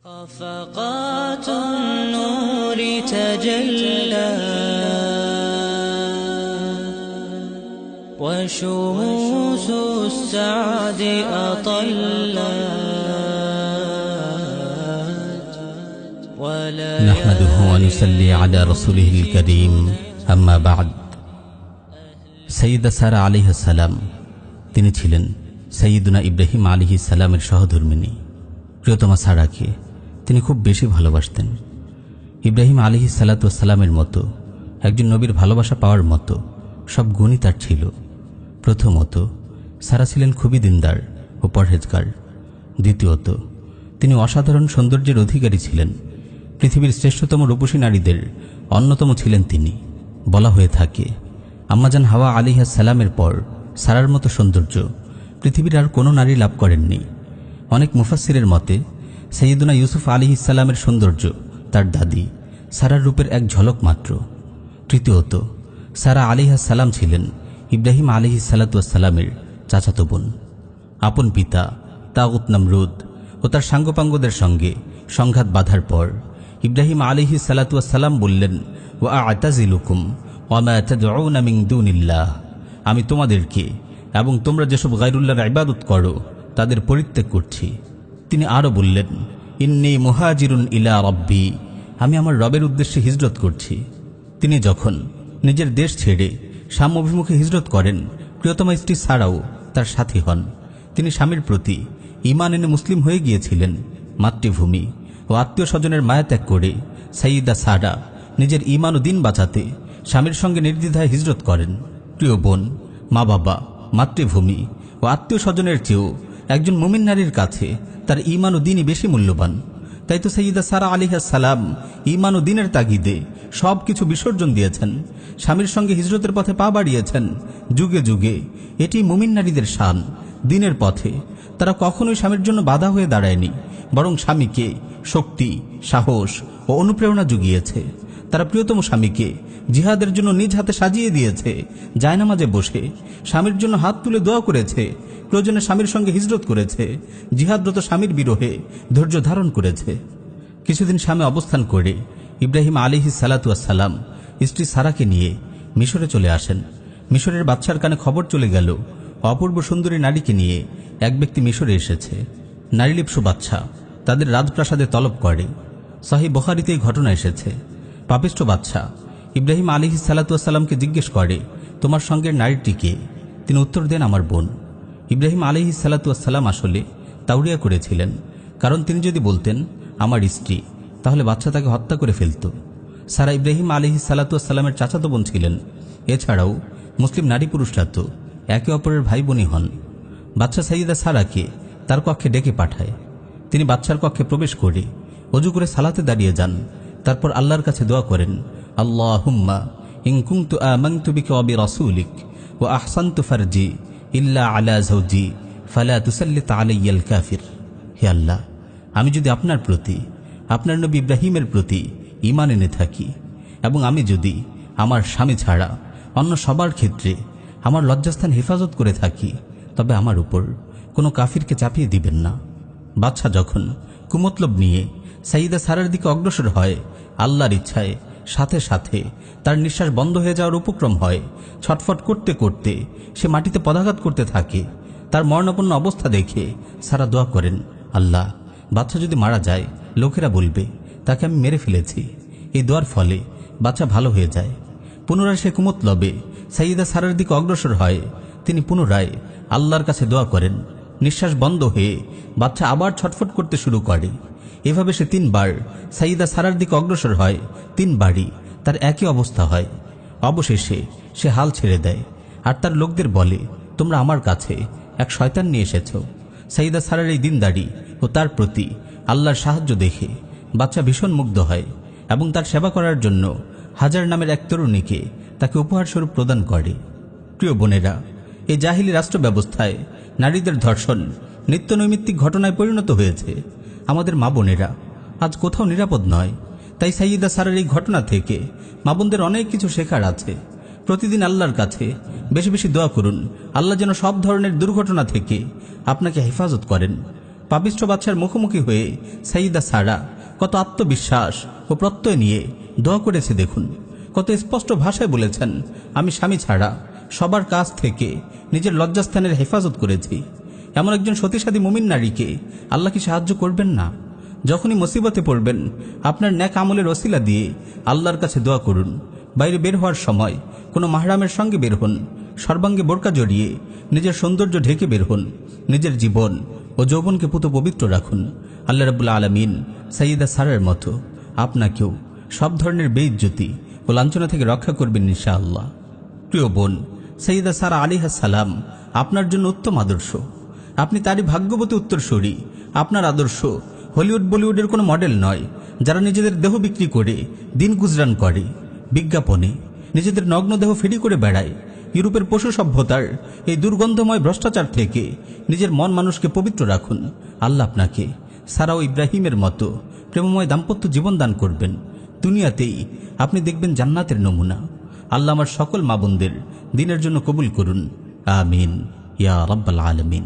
خفقات النور تجلى وشموس السعد أطلت نحمده ونصلي على رسوله الكريم أما بعد সৈয়দা সারা আলাইহিস সালাম তিনি ছিলেন সৈয়দনা ইব্রাহিম আলাইহিস সালামের সহধর্মিণী। প্রিয়তমা সারাকে তিনি খুব বেশি ভালোবাসতেন। ইব্রাহিম আলাইহিস সালাতু ওয়াস সালামের মতো একজন নবীর ভালোবাসা পাওয়ার মতো সব গুণই তার ছিল। প্রথমত, সারা ছিলেন খুবই দিনদার ও পরহেজগার। দ্বিতীয়ত, তিনি অসাধারণ সৌন্দর্যের অধিকারী ছিলেন। পৃথিবীর শ্রেষ্ঠতম রূপসী নারীদের অন্যতম ছিলেন তিনি। বলা হয়ে থাকে, আম্মাজান হাওয়া আলাইহিস সালামের পর সারার মতো সৌন্দর্য পৃথিবীর আর কোনো নারী লাভ করেননি। অনেক মুফাসসিরের মতে সৈয়দনা ইউসুফ আলাইহিস সালামের সৌন্দর্য তার দাদি সারার রূপের এক ঝলক মাত্র। তৃতীয়ত, সারা আলাইহিস সালাম ছিলেন ইব্রাহিম আলাইহিস সালাতু ওয়াস সালামের চাচাতো বোন। আপন পিতা তাগুত নমরুদ ও তার সাঙ্গপাঙ্গদের সঙ্গে সংঘাত বাঁধার পর ইব্রাহিম আলাইহিস সালাতু ওয়াস সালাম বললেন, ওয়া আ'তাজিলুকুম ওয়া মা তাদউনা মিন দুনিল্লাহ, আমি তোমাদেরকে এবং তোমরা যেসব গায়রুল্লাহর ইবাদত করো তাদের পরিত্যাগ করছি। তিনি আরও বললেন, ইন্নী মুহাজিরুন ইলা রাব্বি, আমি আমার রবের উদ্দেশ্যে হিজরত করছি। তিনি যখন নিজের দেশ ছেড়ে শাম অভিমুখে হিজরত করেন, প্রিয়তমা স্ত্রী সারাও তার সাথী হন। তিনি স্বামীর প্রতি ঈমান এনে মুসলিম হয়ে গিয়েছিলেন। মাতৃভূমি ও আত্মীয় স্বজনের মায়া ত্যাগ করে সাইয়্যিদা সারা নিজের ঈমান ও দিন বাঁচাতে স্বামীর সঙ্গে নির্দ্বিধায় হিজরত করেন। প্রিয় বোন, মা বাবা, মাতৃভূমি ও আত্মীয় স্বজনের চেয়েও একজন মুমিন নারীর কাছে তার ঈমান ও দিনই বেশি মূল্যবান। তাই তো সৈয়দা সারা আলাইহিস সালাম ঈমান ও দিনের তাগিদে সব কিছু বিসর্জন দিয়েছেন, স্বামীর সঙ্গে হিজরতের পথে পা বাড়িয়েছেন। যুগে যুগে এটি মুমিন নারীদের শান। দিনের পথে তারা কখনোই স্বামীর জন্য বাধা হয়ে দাঁড়ায়নি, বরং স্বামীকে শক্তি, সাহস ও অনুপ্রেরণা জুগিয়েছে। তারা প্রিয়তম স্বামীকে জিহাদের জন্য নিজ হাতে সাজিয়ে দিয়েছে। জায়নামাজে বসে স্বামীর জন্য হাত তুলে দোয়া করেছে, প্রয়োজনে স্বামীর সঙ্গে হিজরত করেছে, জিহাদরত স্বামীর বিরহে ধৈর্য ধারণ করেছে। কিছুদিন স্বামী অবস্থান করে ইব্রাহিম আলাইহিস সালাতু ওয়াস সালাম স্ত্রী সারাকে নিয়ে মিশরে চলে আসেন। মিশরের বাদশার কানে খবর চলে গেল, অপূর্ব সুন্দরী নারীকে নিয়ে এক ব্যক্তি মিশরে এসেছে। নারীলিপ্সু বাদশা তাদের রাজপ্রাসাদে তলব করে। সহিহ বুখারীতে এই ঘটনা এসেছে। পাপিষ্ঠ বাদশা ইব্রাহিম আলাইহিস সালাতু ওয়াস সালামকে জিজ্ঞেস করে, তোমার সঙ্গের নারীটি কে? তিনি উত্তর দেন, আমার বোন। ইব্রাহিম আলাইহিস সালাতু ওয়াস সালাম আসলে তাওরিয়া করেছিলেন, কারণ তিনি যদি বলতেন আমার স্ত্রী, তাহলে বাদশা তাকে হত্যা করে ফেলত। সারা ইব্রাহিম আলাইহিস সালাতু ওয়াস সালামের চাচাতো বোন ছিলেন। এছাড়াও মুসলিম নারী পুরুষরা তো একে অপরের ভাই বোনই হন। বাদশা সাইয়্যিদা সারাকে তার কক্ষে ডেকে পাঠায়। তিনি বাদশার কক্ষে প্রবেশ করে ওযু করে সালাতে দাঁড়িয়ে যান। তারপর আল্লাহর কাছে দোয়া করেন, আল্লাহুম্মা ইন কুনতু আমানতু বিকা ওয়া বিরাসূলিক ওয়া আহসানতু ফারজি ইল্লা আলা যাওজি ফালা তুসাল্লিত আলাইয়াল কাফির। হে আল্লাহ, আমি যদি আপনার প্রতি, আপনার নবী ইব্রাহিমের প্রতি ঈমান এনে থাকি এবং আমি যদি আমার স্বামী ছাড়া অন্য সবার ক্ষেত্রে আমার লজ্জাস্থান হেফাজত করে থাকি, তবে আমার উপর কোনো কাফিরকে চাপিয়ে দিবেন না। বাদশা যখন কুমতলব নিয়ে সাইয়্যিদা সারার দিকে অগ্রসর হয়, আল্লাহর ইচ্ছায় সাথে সাথে তার নিঃশ্বাস বন্ধ হয়ে যাওয়ার উপক্রম হয়। ছটফট করতে করতে সে মাটিতে পদাঘাত করতে থাকে। তার মরণাপন্ন অবস্থা দেখে সারা দোয়া করেন, আল্লাহ, বাচ্চা যদি মারা যায় লোকেরা বলবে তাকে আমি মেরে ফেলেছি। এই দোয়ার ফলে বাচ্চা ভালো হয়ে যায়। পুনরায় সে কুমতলবে সাইয়্যিদা সারার দিকে অগ্রসর হয়। তিনি পুনরায় আল্লাহর কাছে দোয়া করেন। নিঃশ্বাস বন্ধ হয়ে বাচ্চা আবার ছটফট করতে শুরু করে। এভাবে সে 3 বার সাইয়্যিদা সারার দিকে অগ্রসর হয়। 3 বারই তার একই অবস্থা হয়। অবশেষে সে হাল ছেড়ে দেয় আর তার লোকদের বলে, তোমরা আমার কাছে এক শয়তান নিয়ে এসেছ। সাইয়্যিদা সারার এই দিনদারি ও তার প্রতি আল্লাহর সাহায্য দেখে বাচ্চা ভীষণ মুগ্ধ হয় এবং তার সেবা করার জন্য হাজার নামের এক তরুণীকে তাকে উপহারস্বরূপ প্রদান করে। প্রিয় বোনেরা, এই জাহিলি রাষ্ট্র ব্যবস্থায় নারীদের ধর্ষণ নিত্যনৈমিত্তিক ঘটনায় পরিণত হয়েছে। আমাদের মা বোনেরা আজ কোথাও নিরাপদ নয়। তাই সাইয়্যিদা সারার এই ঘটনা থেকে মা বোনদের অনেক কিছু শেখার আছে। প্রতিদিন আল্লাহর কাছে বেশি বেশি দোয়া করুন, আল্লাহ যেন সব ধরনের দুর্ঘটনা থেকে আপনাকে হেফাজত করেন। পাপিষ্ঠ বাদশার মুখোমুখি হয়ে সাইয়্যিদা সারা কত আত্মবিশ্বাস ও প্রত্যয় নিয়ে দোয়া করেছে দেখুন। কত স্পষ্ট ভাষায় বলেছেন, আমি স্বামী ছাড়া সবার কাছ থেকে নিজের লজ্জাস্থানের হেফাজত করেছি। এমন একজন সতীসাধী মুমিন নারীকে আল্লাহ কি সাহায্য করবেন না? যখনই মুসিবতে পড়বেন আপনার ন্যাক আমলের ওসিলা দিয়ে আল্লাহর কাছে দোয়া করুন। বাইরে বের হওয়ার সময় কোনো মাহরামের সঙ্গে বের হন, সর্বাঙ্গে বোরকা জড়িয়ে নিজের সৌন্দর্য ঢেকে বের হন। নিজের জীবন ও যৌবনকে পুত পবিত্র রাখুন। আল্লাহ রাব্বুল আলামিন সাইয়্যিদা সারার মতো আপনাকেও সব ধরনের বেইজ্জতি ও লাঞ্ছনা থেকে রক্ষা করবেন ইনশাআল্লাহ। প্রিয় বোন, সাইয়্যিদা সারা আলাইহিস সালাম আপনার জন্য উত্তম আদর্শ। আপনি তারই ভাগ্যবতী উত্তরসূরি। আপনার আদর্শ হলিউড বলিউডের কোনো মডেল নয়, যারা নিজেদের দেহ বিক্রি করে দিন গুজরান করে, বিজ্ঞাপনে নিজেদের নগ্ন দেহ ফেরি করে বেড়ায়। ইউরোপের পশু সভ্যতার এই দুর্গন্ধময় ভ্রষ্টাচার থেকে নিজের মন মানুষকে পবিত্র রাখুন। আল্লাহ আপনাকে সারা ও ইব্রাহিমের মতো প্রেমময় দাম্পত্য জীবন দান করবেন। দুনিয়াতেই আপনি দেখবেন জান্নাতের নমুনা। আল্লাহ আমার সকল মা বোনদের দিনের জন্য কবুল করুন। আমিন ইয়া রাব্বাল আলামিন।